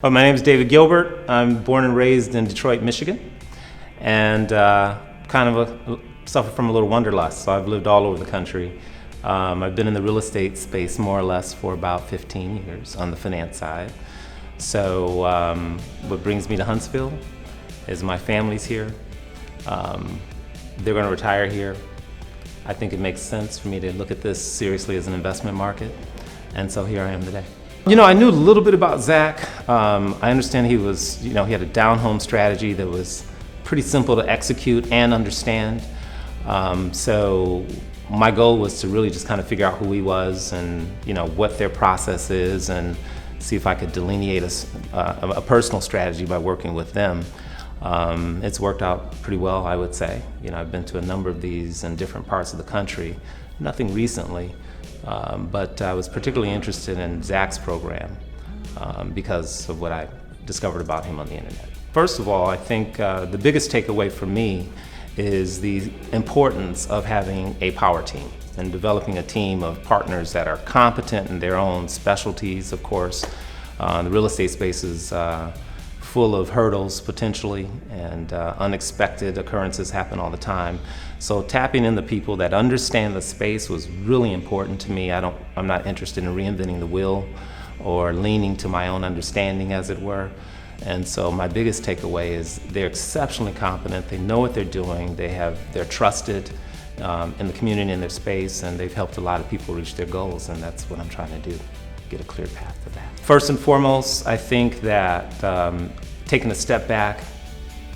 My name is David Gilbert. I'm born and raised in Detroit, Michigan, and suffer from a little wanderlust. So I've lived all over the country. I've been in the real estate space more or less for about 15 years on the finance side. So what brings me to Huntsville is my family's here. They're going to retire here. I think it makes sense for me to look at this seriously as an investment market, and so here I am today. You know, I knew a little bit about Zach. I understand he had a down-home strategy that was pretty simple to execute and understand. So my goal was to really just kind of figure out who he was and, what their process is, and see if I could delineate a personal strategy by working with them. It's worked out pretty well, I would say. I've been to a number of these in different parts of the country, nothing recently. But I was particularly interested in Zach's program because of what I discovered about him on the internet. First of all, I think the biggest takeaway for me is the importance of having a power team and developing a team of partners that are competent in their own specialties, of course. The real estate space is full of hurdles potentially, and unexpected occurrences happen all the time. So tapping in the people that understand the space was really important to me. I'm not interested in reinventing the wheel or leaning to my own understanding, as it were. And so my biggest takeaway is they're exceptionally competent. They know what they're doing. They're trusted in the community, in their space, and they've helped a lot of people reach their goals, and that's what I'm trying to do. Get a clear path to that. First and foremost, I think that taking a step back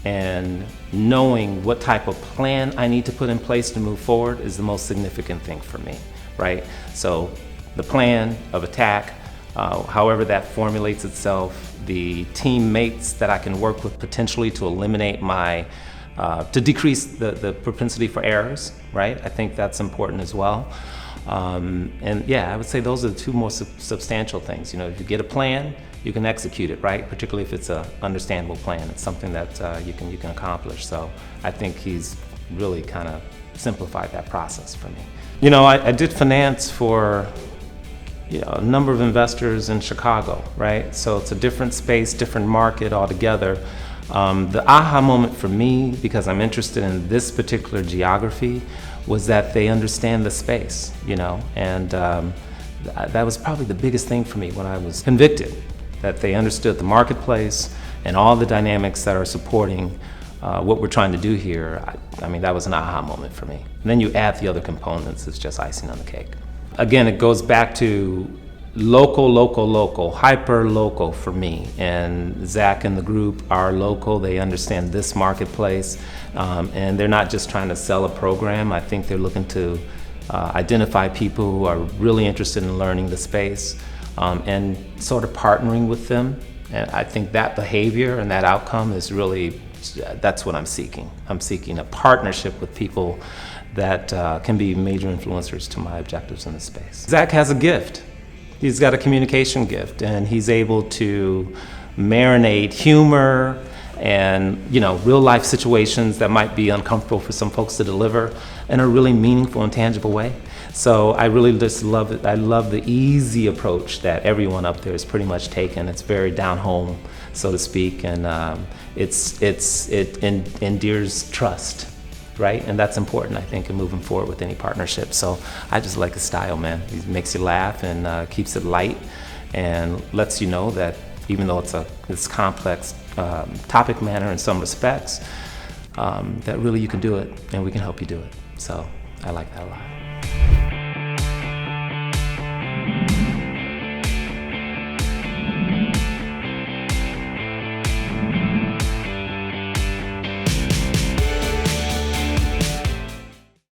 and knowing what type of plan I need to put in place to move forward is the most significant thing for me, right? So the plan of attack, however that formulates itself, the teammates that I can work with potentially to eliminate to decrease the propensity for errors, right? I think that's important as well. And yeah, I would say those are the two most substantial things. If you get a plan, you can execute it, right? Particularly if it's an understandable plan. It's something that you can accomplish. So I think he's really kind of simplified that process for me. I did finance for a number of investors in Chicago, right? So it's a different space, different market altogether. The aha moment for me, because I'm interested in this particular geography, was that they understand the space, and that was probably the biggest thing for me when I was convicted, that they understood the marketplace and all the dynamics that are supporting what we're trying to do here. I mean, that was an aha moment for me. And then you add the other components, it's just icing on the cake. Again, it goes back to local, hyper-local for me. And Zach and the group are local. They understand this marketplace, and they're not just trying to sell a program. I think they're looking to identify people who are really interested in learning the space and sort of partnering with them. And I think that behavior and that outcome is really, that's what I'm seeking. I'm seeking a partnership with people that can be major influencers to my objectives in the space. Zach has a gift. He's got a communication gift, and he's able to marinate humor and real life situations that might be uncomfortable for some folks to deliver in a really meaningful and tangible way. So I really just love it. I love the easy approach that everyone up there has pretty much taken. It's very down home, so to speak, and it endears trust. Right? And that's important, I think, in moving forward with any partnership. So I just like his style, man. He makes you laugh and keeps it light and lets you know that even though it's this complex topic matter in some respects, that really you can do it and we can help you do it. So I like that a lot.